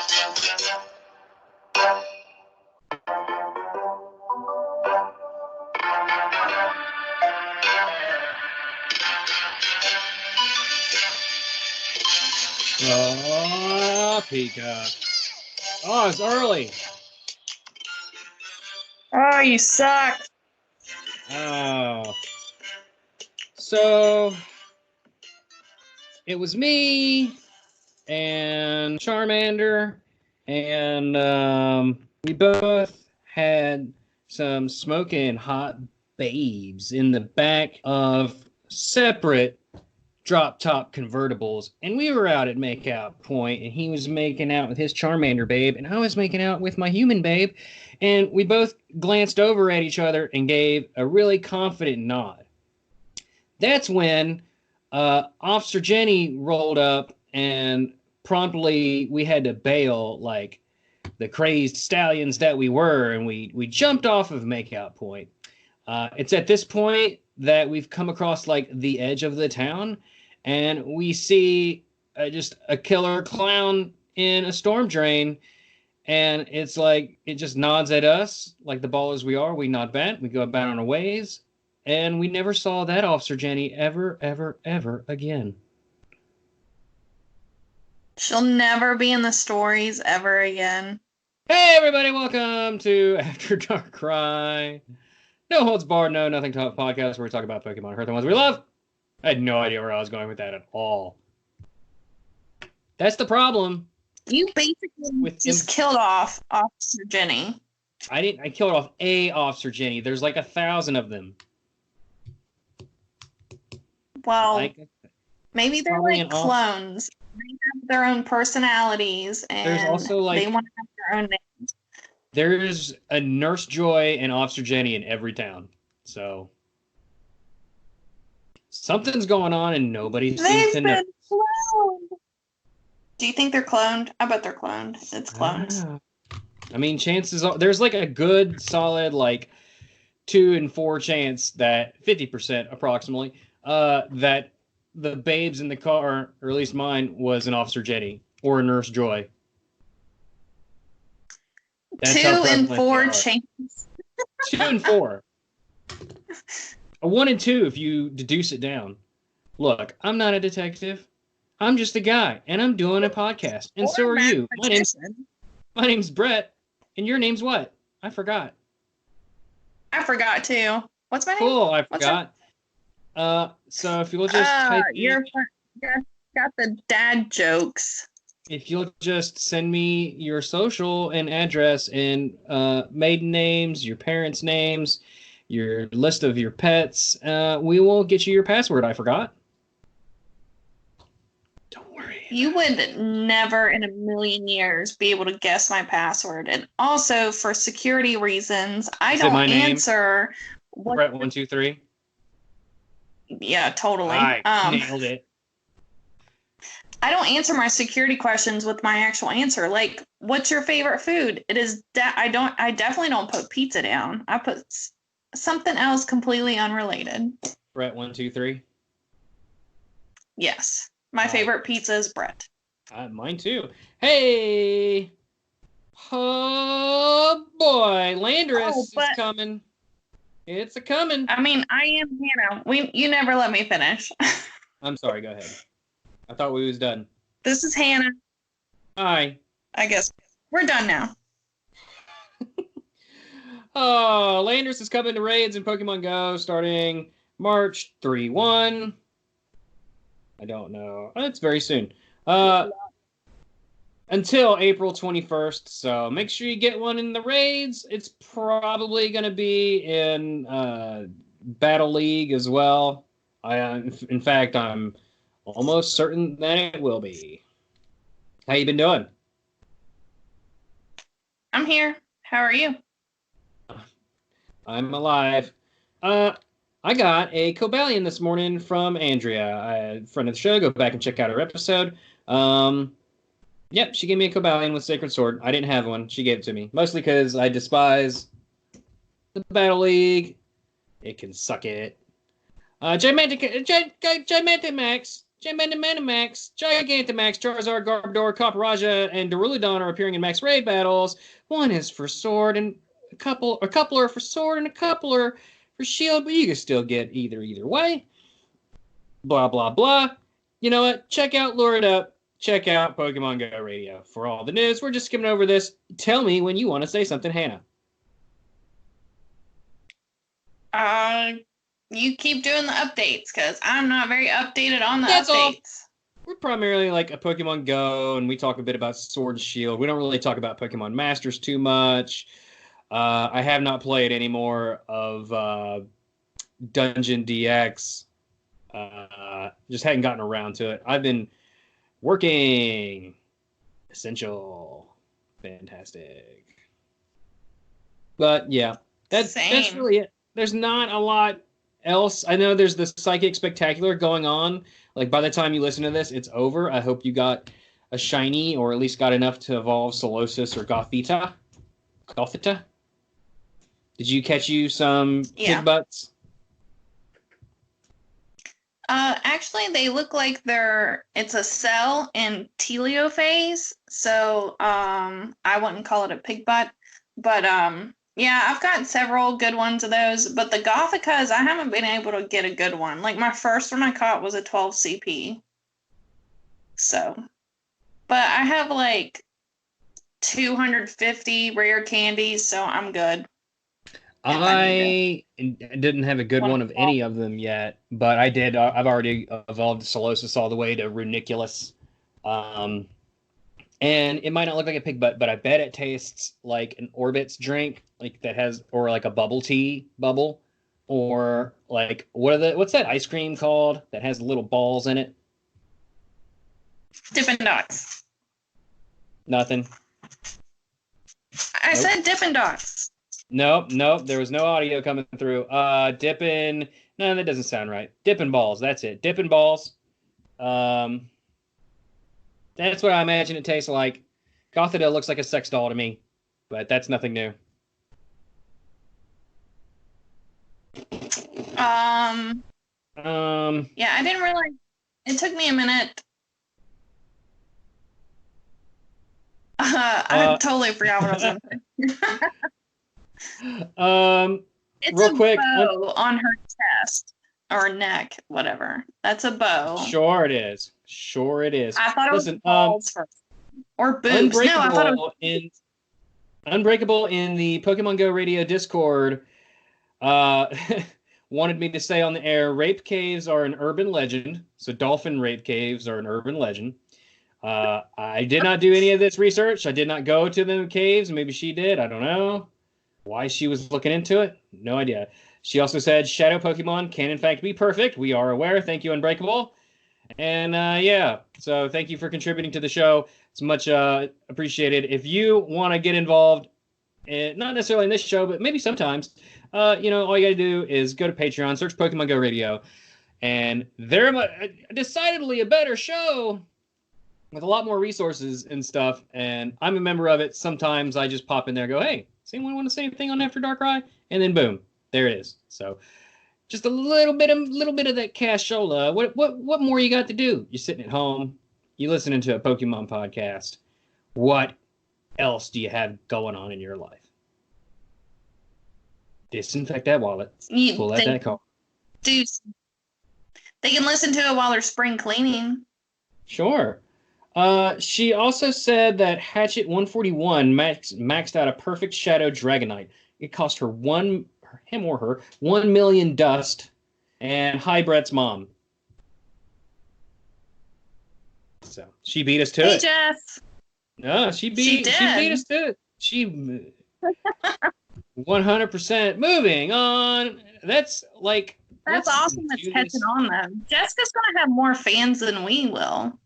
Oh, Pika. Oh, it's early. Oh, you suck. Oh. So, it was me and Charmander, and we both had some smoking hot babes in the back of separate drop-top convertibles, and we were out at Makeout Point, and he was making out with his Charmander babe, and I was making out with my human babe, and we both glanced over at each other and gave a really confident nod. That's when Officer Jenny rolled up, and promptly we had to bail like the crazed stallions that we were, and we jumped off of Makeout Point. It's at this point that we've come across like the edge of the town, and we see just a killer clown in a storm drain, and it's like it just nods at us like the ballers we are. We nod back, we go about on our ways, and we never saw that Officer Jenny ever again. She'll never be in the stories ever again. Hey everybody, welcome to After Darkrai. No holds barred, no nothing talk podcast where we talk about Pokemon, Earth, the ones we love. I had no idea where I was going with that at all. That's the problem. You basically just killed off Officer Jenny. I killed off a Officer Jenny. There's like 1,000 of them. Well, maybe they're like clones. They have their own personalities, and there's also like they want to have their own names. There's a Nurse Joy and Officer Jenny in every town. So something's going on and nobody seems to know. Cloned. Do you think they're cloned? I bet they're cloned. It's clones. I mean, chances are there's like a good solid like 2 in 4 chance that 50% approximately that the babes in the car, or at least mine, was an Officer Jenny or a Nurse Joy. That's 2 in 4 chance. 2 in 4. A 1 in 2 if you deduce it down. Look, I'm not a detective. I'm just a guy, and I'm doing a podcast. And so are you. My name's Bret, and your name's what? I forgot. I forgot too. What's my name? Cool, I forgot. So if you'll just type you're got the dad jokes. If you'll just send me your social and address and maiden names, your parents' names, your list of your pets, we will get you your password. I forgot. Don't worry. You would never in a million years be able to guess my password. And also, for security reasons, I don't answer. Bret 123. Yeah, totally. I nailed it. I don't answer my security questions with my actual answer. Like, what's your favorite food? It is. I definitely don't put pizza down. I put something else completely unrelated. Bret 123. Yes, my favorite pizza is Bret. Mine too. Hey, oh boy, Landorus is coming. It's a coming. I mean, I am Hannah. You never let me finish. I'm sorry. Go ahead. I thought we was done. This is Hannah. Hi. I guess we're done now. Oh, Landorus is coming to raids in Pokemon Go starting March 3-1. I don't know. It's very soon. Until April 21st. So make sure you get one in the raids. It's probably going to be in Battle League as well. In fact, I'm almost certain that it will be. How you been doing? I'm here. How are you? I'm alive. I got a Cobalion this morning from Andrea, friend of the show. Go back and check out her episode. Yep, she gave me a Cobalion with Sacred Sword. I didn't have one. She gave it to me. Mostly because I despise the Battle League. It can suck it. Gigantic Max Gigantamax, Charizard, Garbodor, Copperajah, and Duraludon are appearing in Max Raid battles. One is for Sword, and a couple are for Sword, and a couple are for Shield, but you can still get either way. Blah, blah, blah. You know what? Check out Lure It Up. Check out Pokemon Go Radio. For all the news, we're just skimming over this. Tell me when you want to say something, Hannah. You keep doing the updates because I'm not very updated on the That's updates. all. We're primarily like a Pokemon Go, and we talk a bit about Sword and Shield. We don't really talk about Pokemon Masters too much. I have not played any more of Dungeon DX. Just hadn't gotten around to it. I've been working. Essential. Fantastic. But yeah, that's really it. There's not a lot else. I know there's the Psychic Spectacular going on. Like, by the time you listen to this, it's over. I hope you got a shiny, or at least got enough to evolve Solosis or Gothita. Did you catch you some pig butts? Actually, they look like it's a cell in telio phase, so I wouldn't call it a pig butt. But yeah, I've got several good ones of those, but the Gothicas, I haven't been able to get a good one. Like, my first one I caught was a 12 CP. So, but I have like 250 rare candies, so I'm good. I didn't have a good one of any of them yet, but I did. I've already evolved Solosis all the way to Runiculus. And it might not look like a pig butt, but I bet it tastes like an Orbitz drink, like that has, or like a bubble tea bubble, or like what's that ice cream called that has little balls in it? Dippin' Dots. Nothing. I said Dippin' Dots. Nope. There was no audio coming through. Dippin'. No, that doesn't sound right. Dippin' balls. That's it. Dippin' balls. That's what I imagine it tastes like. Gothita looks like a sex doll to me, but that's nothing new. Yeah, I didn't realize. It took me a minute. I totally forgot what I was going to say. It's real quick, bow on her chest or neck, whatever. That's a bow. Sure it is. I thought it was balls first. Or boobs. No, I thought it was Unbreakable in the Pokemon Go Radio Discord wanted me to say on the air, rape caves are an urban legend. So dolphin rape caves are an urban legend. I did not do any of this research. I did not go to the caves. Maybe she did. I don't know why she was looking into it. No idea. She also said Shadow Pokemon can in fact be perfect. We are aware. Thank you, Unbreakable. And yeah, so thank you for contributing to the show. It's much appreciated. If you want to get involved, not necessarily in this show, but maybe sometimes, all you got to do is go to Patreon, search Pokemon Go Radio, and they're decidedly a better show with a lot more resources and stuff. And I'm a member of it. Sometimes I just pop in there and go, hey, does anyone want to say anything on After Darkrai? And then boom, there it is. So just a little bit of that cashola. What more you got to do? You're sitting at home, you listening to a Pokemon podcast. What else do you have going on in your life? Disinfect that wallet. Pull out that card. They can listen to it while they're spring cleaning. Sure. She also said that Hatchet 141 maxed out a perfect Shadow Dragonite. It cost her him or her 1 million dust. And hi, Bret's mom. So she beat us to it. Hey, Jess. No, she beat us to it. She 100%. Moving on. That's awesome. That's catching on them. Jessica's gonna have more fans than we will.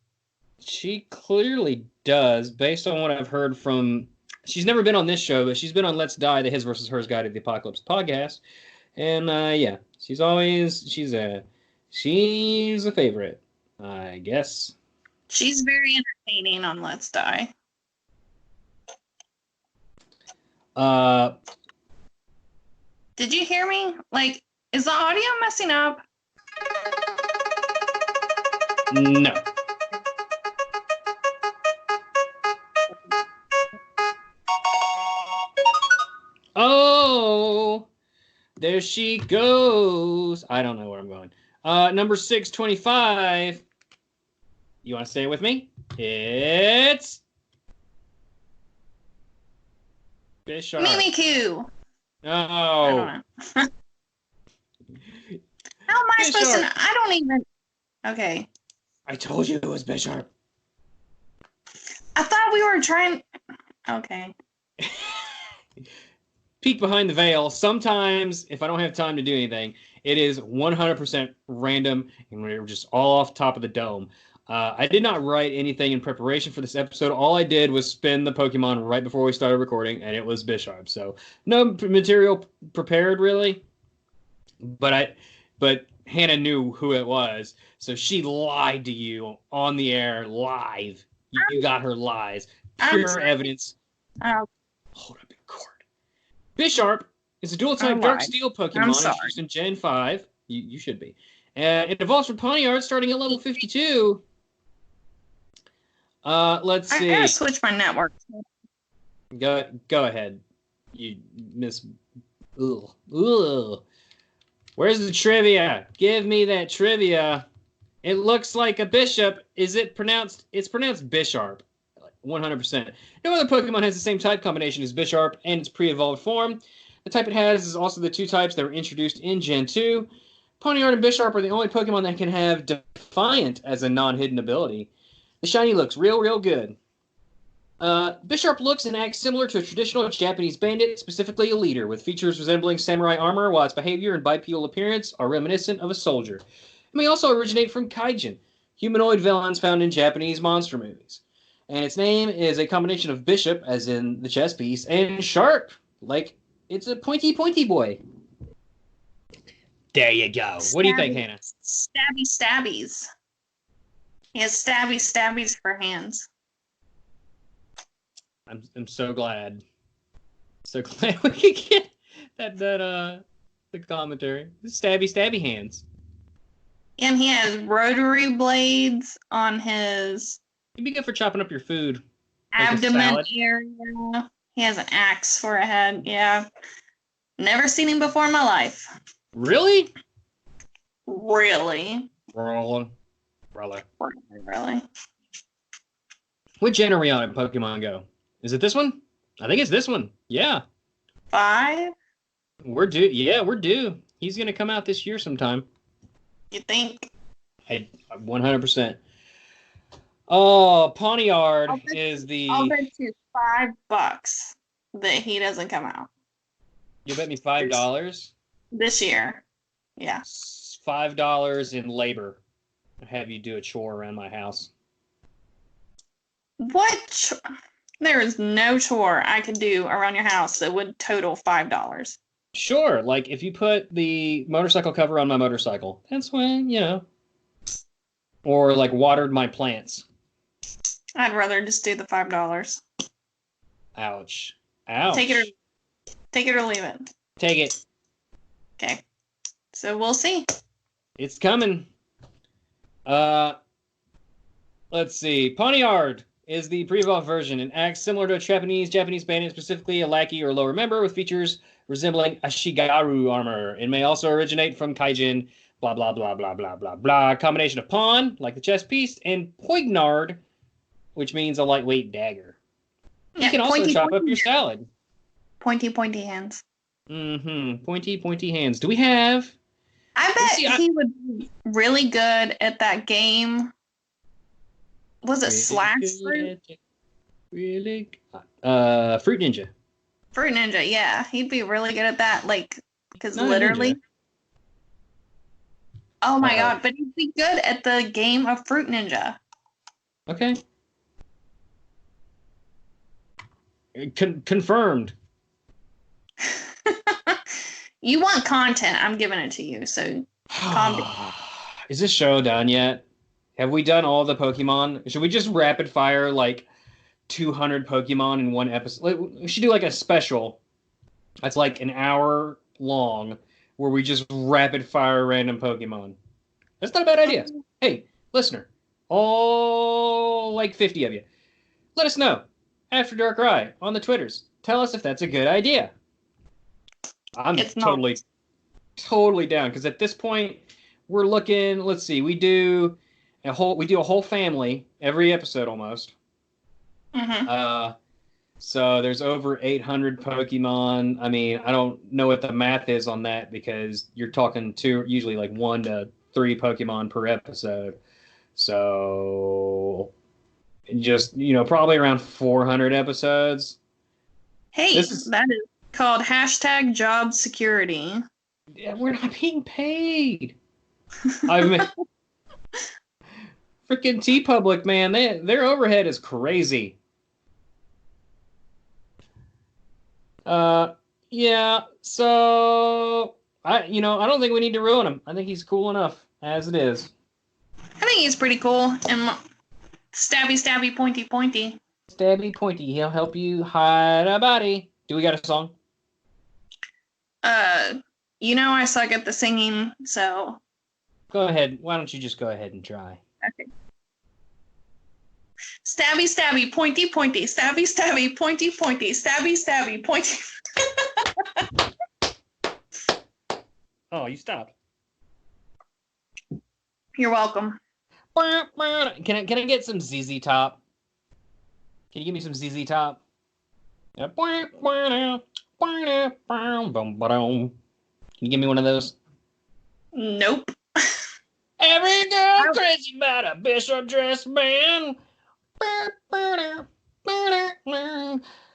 She clearly does, based on what I've heard from. She's never been on this show, but she's been on Let's Die, the His versus Hers Guide to the Apocalypse podcast. And yeah, she's a favorite, I guess. She's very entertaining on Let's Die. Did you hear me? Like, is the audio messing up? No. Oh, there she goes. I don't know where I'm going. Number 625. You want to say it with me? It's Bisharp. Mimikyu. No. I don't know. How am I supposed to know? I don't even. Okay. I told you it was Bisharp. I thought we were trying. Okay. Peek behind the veil. Sometimes, if I don't have time to do anything, it is 100% random, and we're just all off top of the dome. I did not write anything in preparation for this episode. All I did was spin the Pokemon right before we started recording, and it was Bisharp. So no material prepared, really. But Hannah knew who it was, so she lied to you on the air live. You got her lies. Pure evidence. Hold up in court. Bisharp is a dual-type Dark Steel Pokemon introduced in Gen 5. You should be. It evolves from Pawniard starting at level 52. Let's see. I gotta switch my network. Go ahead. You miss. Ugh. Where's the trivia? Give me that trivia. It looks like a bishop. Is it pronounced? It's pronounced Bisharp. 100%. No other Pokemon has the same type combination as Bisharp and its pre-evolved form. The type it has is also the two types that were introduced in Gen 2. Pawniard and Bisharp are the only Pokemon that can have Defiant as a non-hidden ability. The shiny looks real good. Bisharp looks and acts similar to a traditional Japanese bandit, specifically a leader, with features resembling samurai armor, while its behavior and bipedal appearance are reminiscent of a soldier. It may also originate from kaijin, humanoid villains found in Japanese monster movies. And its name is a combination of bishop, as in the chess piece, and sharp, like it's a pointy boy. There you go. What do you think, Hannah? Stabbies. He has stabbies for hands. I'm so glad. So glad we could get the commentary. Stabby hands. And he has rotary blades on his He'd be good for chopping up your food. Abdomen area. He has an axe for a head. Yeah. Never seen him before in my life. Really? Really? Really? What gen are we on in Pokemon Go? Is it this one? I think it's this one. Yeah. 5? We're due. Yeah, we're due. He's going to come out this year sometime. You think? 100%. Oh, Pawniard is the... I'll bet you $5 that he doesn't come out. You bet me $5? This year. Yeah. $5 in labor. Have you do a chore around my house. What? There is no chore I could do around your house that would total $5. Sure. Like if you put the motorcycle cover on my motorcycle, that's when, or like watered my plants. I'd rather just do the $5. Ouch. Take it or leave it. Take it. Okay. So we'll see. It's coming. Let's see. Pawniard is the pre-evolved version and acts similar to a Japanese bandit, specifically a lackey or lower member, with features resembling a Shigaru armor. It may also originate from kaijin, blah, blah, blah, blah, blah, blah, blah. A combination of pawn, like the chess piece, and Pawniard, which means a lightweight dagger. Yeah, you can also chop up your salad. Pointy hands. Mm-hmm. Pointy hands. Do we have... I bet he would be really good at that game. Was it Slash Fruit? Really? Fruit Ninja. Fruit Ninja, yeah. He'd be really good at that. Because literally... Ninja. Oh my god, but he'd be good at the game of Fruit Ninja. Okay. Confirmed. You want content, I'm giving it to you, so calm down. Is this show done yet? Have we done all the Pokemon? Should we just rapid fire 200 Pokemon in one episode? We should do a special that's an hour long where we just rapid fire random Pokemon. That's not a bad idea. Hey, listener, all like 50 of you. Let us know after Darkrai on the Twitters. Tell us if that's a good idea. I'm totally down, because at this point we're looking. Let's see, we do a whole family every episode almost. Mm-hmm. So there's over 800 Pokemon. I mean, I don't know what the math is on that, because you're talking usually like 1 to 3 Pokemon per episode. So just, probably around 400 episodes. Hey, that is called #job security. Yeah, we're not being paid. I mean, freaking T-Public, man, their overhead is crazy. Yeah, so I don't think we need to ruin him. I think he's cool enough as it is. I think he's pretty cool and stabby, pointy. Stabby, pointy. He'll help you hide a body. Do we got a song? I suck at the singing, so go ahead. Why don't you just go ahead and try? Okay. Stabby, pointy. Stabby, pointy. Stabby, pointy. Oh, you stopped. You're welcome. Can I get some ZZ Top? Can you give me some ZZ Top? Can you give me one of those? Nope. Every girl crazy about a Bisharp dress band.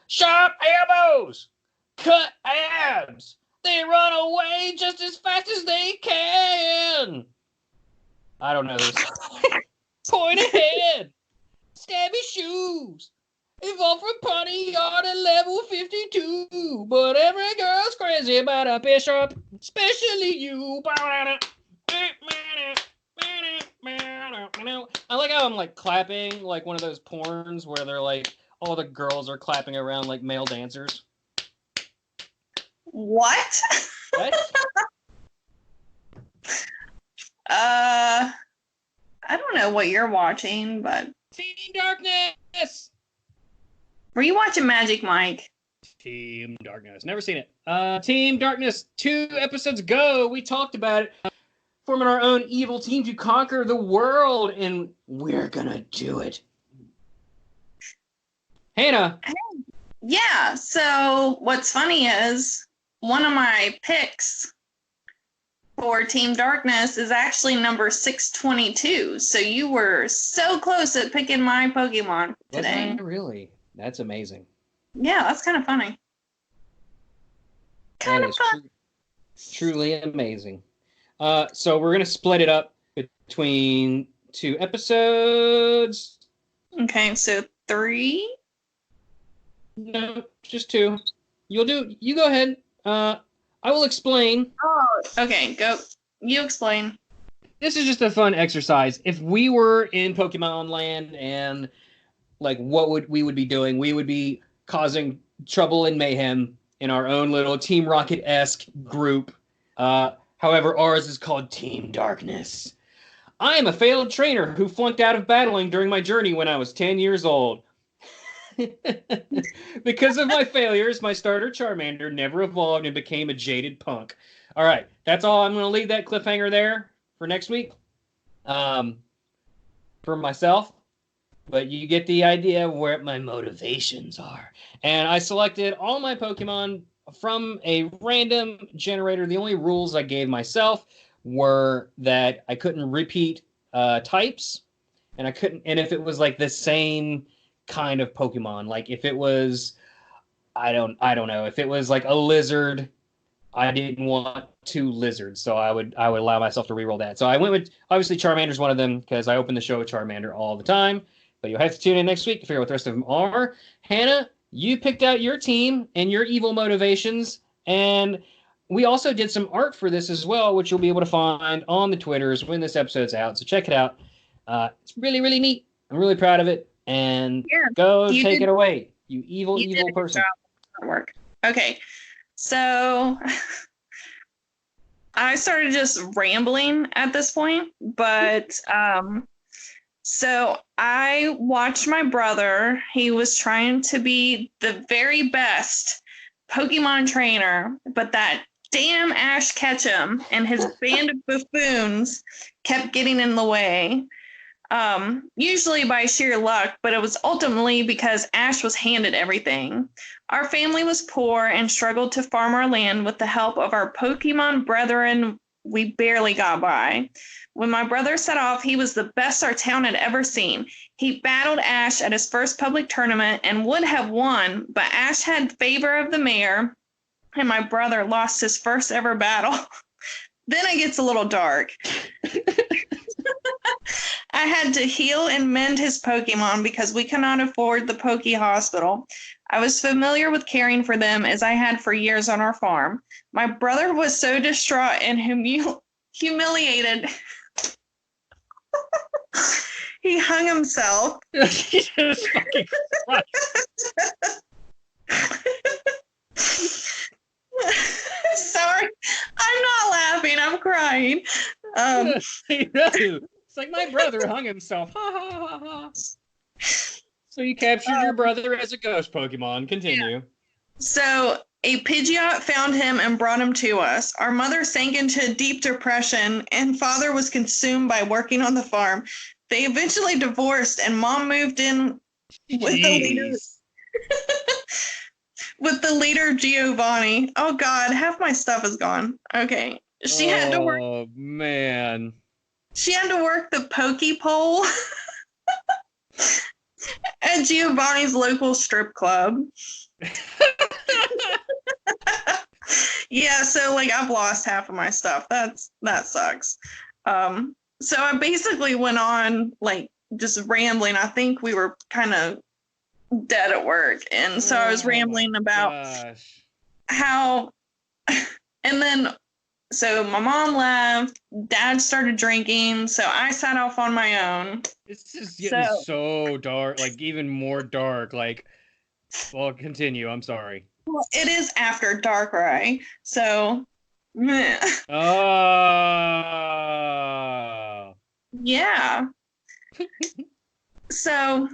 Sharp elbows, cut abs. They run away just as fast as they can. I don't know this. Point ahead. Stabby shoes. Evolved from Pawniard at level 52. But every girl's crazy about a Bisharp, especially you. I like how I'm like clapping like one of those porns where they're like, all the girls are clapping around like male dancers. What? What? I don't know what you're watching, but Team Darkness. Were you watching Magic Mike? Team Darkness. Never seen it. Team Darkness, 2 episodes ago, we talked about it. Forming our own evil team to conquer the world, and we're gonna do it. Hannah. Yeah, so what's funny is one of my picks for Team Darkness is actually number 622. So you were so close at picking my Pokemon today. Was I really? That's amazing. Yeah, that's kind of funny. Kind of fun. Truly amazing. So we're gonna split it up between 2 episodes. Okay, so 3? No, just 2. You go ahead. I will explain. Oh, okay, go. You explain. This is just a fun exercise. If we were in Pokemon Land and like what we would be doing, we would be causing trouble and mayhem in our own little Team Rocket-esque group. However, ours is called Team Darkness. I am a failed trainer who flunked out of battling during my journey when I was 10 years old. Because of my failures, my starter Charmander never evolved and became a jaded punk. All right, that's all. I'm going to leave that cliffhanger there for next week. For myself. But you get the idea of where my motivations are. And I selected all my Pokemon from a random generator. The only rules I gave myself were that I couldn't repeat types, and if it was like the same kind of Pokemon, like if it was, I don't know, if it was like a lizard, I didn't want 2 lizards, so I would allow myself to reroll that. So I went with, obviously Charmander's one of them, because I open the show with Charmander all the time. But you'll have to tune in next week to figure out what the rest of them are. Hannah, you picked out your team and your evil motivations, and we also did some art for this as well, which you'll be able to find on the Twitters when this episode's out. So check it out. It's really, really neat. I'm really proud of it. And go take it away, you evil person. Work. Okay, so I started just rambling at this point, but So I watched my brother. He was trying to be the very best Pokemon trainer, but that damn Ash Ketchum and his band of buffoons kept getting in the way. Usually by sheer luck, but it was ultimately because Ash was handed everything. Our family was poor and struggled to farm our land with the help of our Pokemon brethren. We barely got by. When my brother set off, he was the best our town had ever seen. He battled Ash at his first public tournament and would have won, but Ash had favor of the mayor, and my brother lost his first ever battle. Then it gets a little dark. I had to heal and mend his Pokemon because we could not afford the Poke Hospital. I was familiar with caring for them as I had for years on our farm. My brother was so distraught and humiliated. He hung himself. Jesus fucking Sorry, I'm not laughing. I'm crying. It's like my brother hung himself. Ha ha ha ha. So you captured your brother as a ghost Pokemon. Continue. Yeah. So a Pidgeot found him and brought him to us. Our mother sank into a deep depression, and father was consumed by working on the farm. They eventually divorced, and mom moved in with the leader. With the leader Giovanni. Oh God, half my stuff is gone. Okay. She had to work. Oh man. She had to work the Poke pole at Giovanni's local strip club. Yeah, so like I've lost half of my stuff. That sucks. So I basically went on like just rambling. I think we were kind of dead at work, and so I was rambling about how, and then so my mom left, dad started drinking, so I sat off on my own. This is getting so dark, like even more dark. Like, well, continue. I'm sorry. Well, it is after Darkrai, so meh. Oh. Yeah. So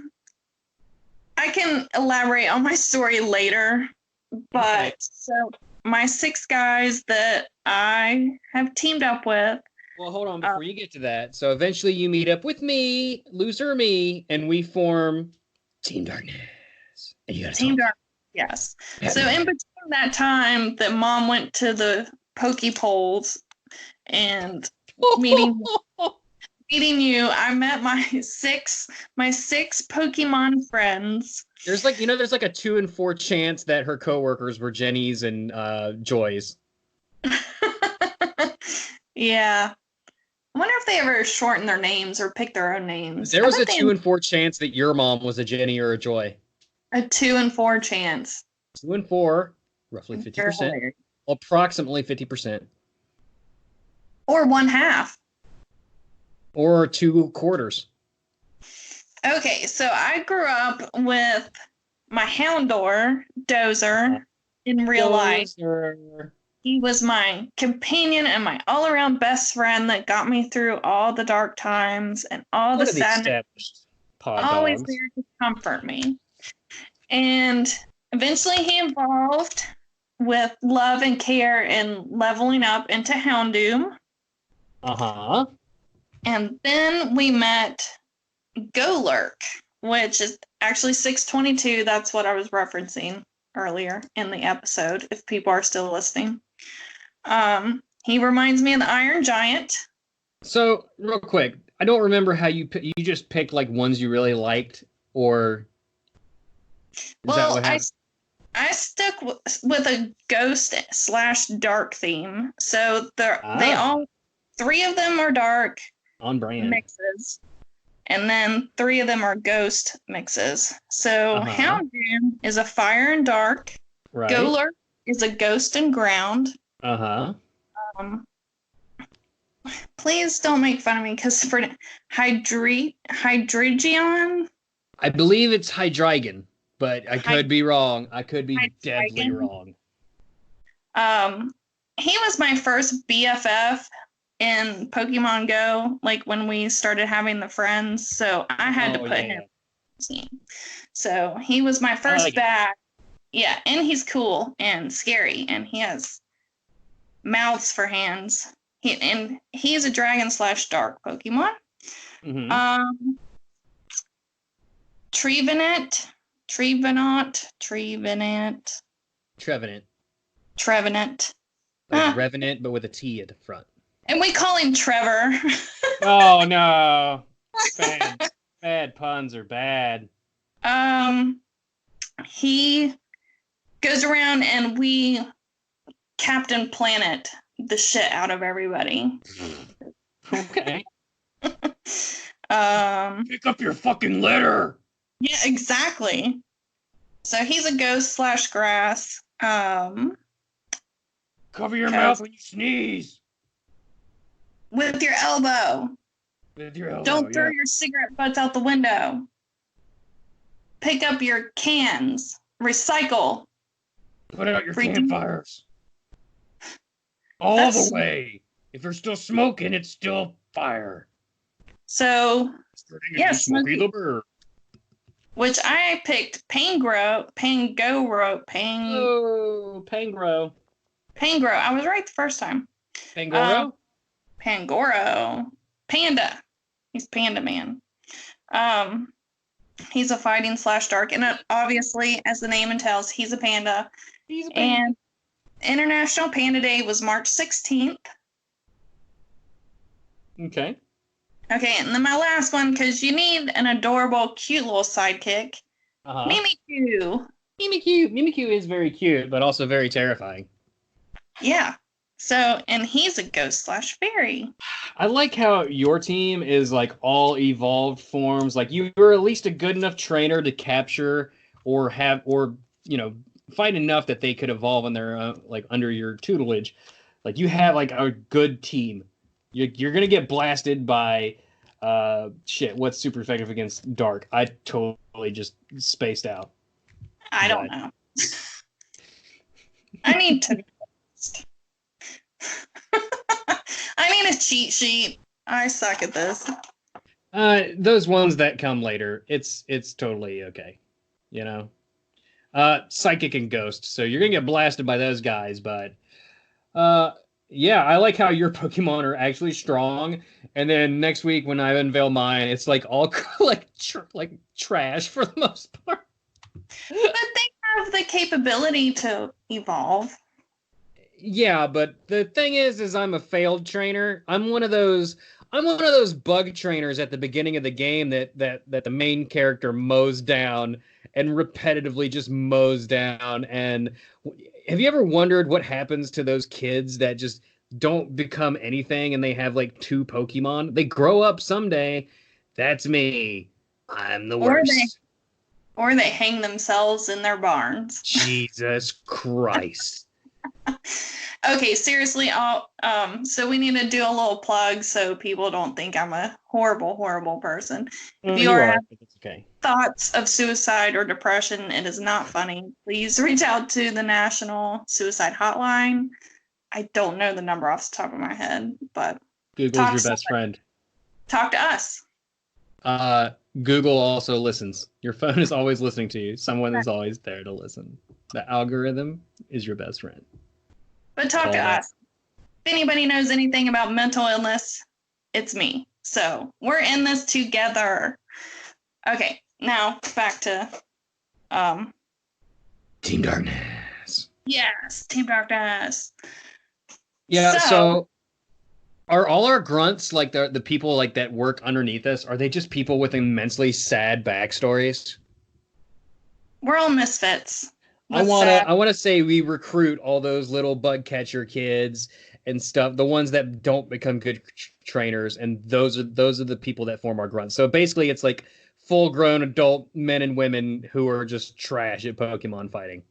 I can elaborate on my story later, but so my 6 guys that I have teamed up with. Well, hold on before you get to that. So eventually you meet up with me, loser me, and we form Team Darkness. And you gotta Team Darkness, yes. So in between that time that mom went to the Poke Poles and meeting you, I met my six Pokemon friends. There's like a 2 in 4 chance that her coworkers were Jenny's and Joy's. Yeah. I wonder if they ever shorten their names or pick their own names. There was a 2 in 4 chance that your mom was a Jenny or a Joy. A 2 in 4 chance. 2 in 4, roughly 50%. Approximately 50%. Or 1/2. Or 2 quarters. Okay, so I grew up with my Houndour, Dozer, in real life. He was my companion and my all-around best friend that got me through all the dark times and all the sadness. Always there to comfort me. And eventually he evolved with love and care and leveling up into Houndoom. Uh-huh. And then we met Golurk, which is actually 622. That's what I was referencing earlier in the episode, if people are still listening. He reminds me of the Iron Giant. So, real quick, I don't remember how you just picked like ones you really liked, or is that what happened? I stuck with a ghost/dark theme. So they all 3 of them are dark on brand mixes, and then 3 of them are ghost mixes. So Houndoom is a fire and dark. Right. Golurk is a ghost and ground. Please don't make fun of me, because for Hydreigon, I believe it's Hydreigon, but I could be wrong. I could be deadly wrong. He was my first BFF in Pokemon Go, like when we started having the friends. So I had to put him on the team. So he was my first bag. Yeah, and he's cool and scary, and he has mouths for hands. He's a dragon/dark Pokemon. Mm-hmm. Trevenant. Like Revenant, but with a T at the front. And we call him Trevor. Oh no. Bad puns are bad. He goes around and we Captain Planet the shit out of everybody. Okay. Pick up your fucking litter. Yeah, exactly. So he's a ghost/grass. Cover your mouth when you sneeze. With your elbow. Don't throw your cigarette butts out the window. Pick up your cans. Recycle. Put out your campfires. The way. If you're still smoking, it's still fire. So, yes, Smokey the Bird. Which I picked Pangoro. I was right the first time. Pangoro? Pangoro. Panda. He's Panda Man. He's a fighting/dark, and obviously, as the name entails, he's a panda. And International Panda Day was March 16th. Okay. Okay, and then my last one, because you need an adorable, cute little sidekick. Mimikyu. Mimikyu is very cute, but also very terrifying. Yeah. So, and he's a ghost/fairy. I like how your team is like all evolved forms. Like you're at least a good enough trainer to capture or fight enough that they could evolve on their own, like under your tutelage. Like you have like a good team. You're gonna get blasted by what's super effective against dark? I totally just spaced out. I don't know. I need to. I need a cheat sheet. I suck at this. Those ones that come later, it's totally okay. You know? Psychic and Ghost. So you're gonna get blasted by those guys, but yeah, I like how your Pokemon are actually strong. And then next week when I unveil mine, it's like all like trash for the most part. But they have the capability to evolve. Yeah, but the thing is I'm a failed trainer. I'm one of those bug trainers at the beginning of the game that the main character mows down and repetitively just mows down. And have you ever wondered what happens to those kids that just don't become anything and they have like 2 Pokemon? They grow up someday. That's me. I'm the worst. Or they hang themselves in their barns. Jesus Christ. Okay, seriously, so we need to do a little plug so people don't think I'm a horrible, horrible person. If you have thoughts of suicide or depression, it is not funny. Please reach out to the National Suicide Hotline. I don't know the number off the top of my head, but Google's your best friend. Talk to us. Google also listens. Your phone is always listening to you. Someone is always there to listen. The algorithm is your best friend. But talk to us. If anybody knows anything about mental illness, it's me. So we're in this together. Okay, now back to Team Darkness. Yes, Team Darkness. Yeah, so are all our grunts like the people like that work underneath us? Are they just people with immensely sad backstories? We're all misfits. I want to say we recruit all those little bug catcher kids and stuff, the ones that don't become good trainers, and those are the people that form our grunts. So basically, it's like full-grown adult men and women who are just trash at Pokemon fighting.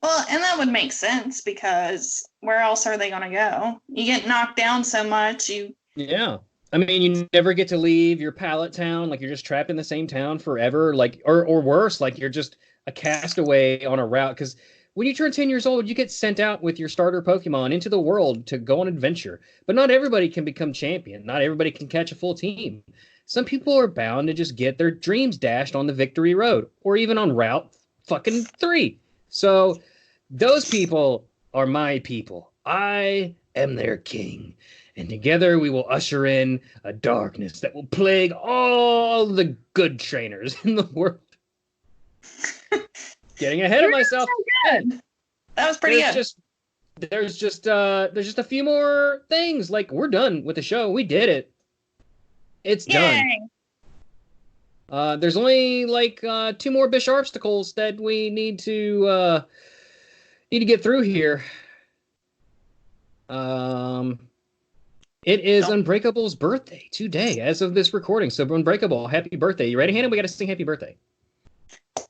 Well, and that would make sense because where else are they going to go? You get knocked down so much, Yeah. I mean, you never get to leave your pallet town. Like, you're just trapped in the same town forever. Like, or worse, like you're just a castaway on a route. Because When you turn 10 years old, you get sent out with your starter Pokemon into the world to go on adventure. But not everybody can become champion. Not everybody can catch a full team. Some people are bound to just get their dreams dashed on the victory road, or even on Route fucking 3. So those people are my people. I am their king. And together we will usher in a darkness that will plague all the good trainers in the world. Getting ahead of myself. So good. That was pretty good. There's just a few more things. Like, we're done with the show. We did it. It's done. There's only like 2 more Bisharpsticles that we need to get through here. It is Unbreakable's birthday today, as of this recording. So, Unbreakable, happy birthday. You ready, Hannah? We got to sing happy birthday.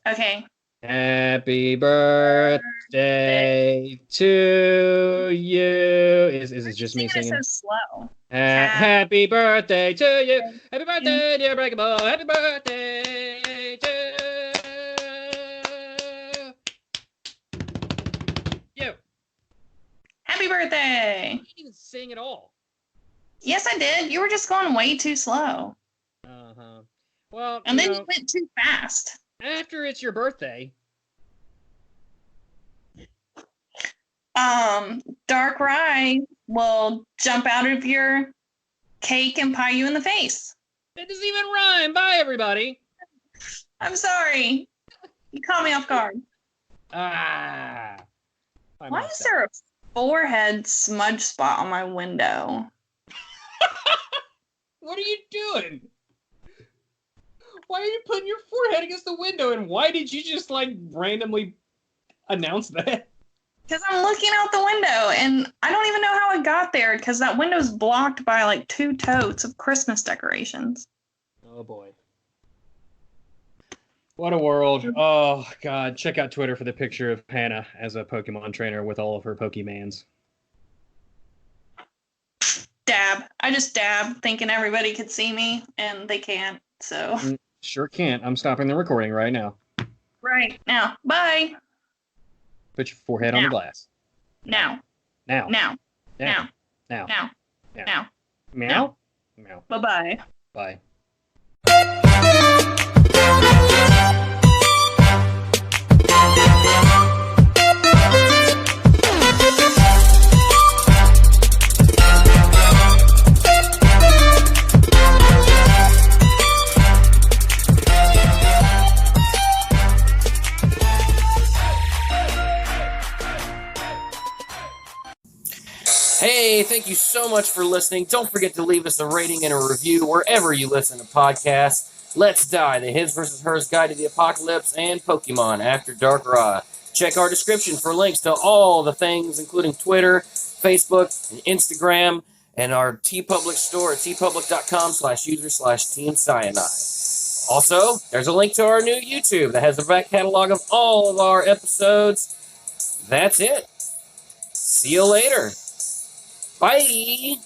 Okay. Happy birthday to you. Is it just me singing? It's so slow. Happy birthday to you. Happy birthday, dear Unbreakable. Happy birthday to you. Happy birthday. You didn't even sing at all. Yes, I did. You were just going way too slow. Uh-huh. Well, and then you went too fast. After it's your birthday. Darkrai will jump out of your cake and pie you in the face. That doesn't even rhyme. Bye, everybody. I'm sorry. You caught me off guard. Why is there a forehead smudge spot on my window? What are you doing? Why are you putting your forehead against the window? And why did you just like randomly announce that? Because I'm looking out the window and I don't even know how I got there because that window's blocked by like 2 totes of Christmas decorations. Oh boy. What a world. Oh God. Check out Twitter for the picture of Hannah as a Pokemon trainer with all of her Pokemans. Dab. I just dab thinking everybody could see me and they can't. So. Sure can't. I'm stopping the recording right now. Right now. Bye. Put your forehead on the glass. Now. Now. Now. Now. Now. Now. Now. Meow. Meow. Bye-bye. Bye. Hey, thank you so much for listening. Don't forget to leave us a rating and a review wherever you listen to podcasts. Let's Die, the His vs. Hers Guide to the Apocalypse, and Pokemon After Darkrai. Check our description for links to all the things, including Twitter, Facebook, and Instagram, and our TeePublic store at teepublic.com/user/teamcyanide. Also, there's a link to our new YouTube that has a back catalog of all of our episodes. That's it. See you later. Bye.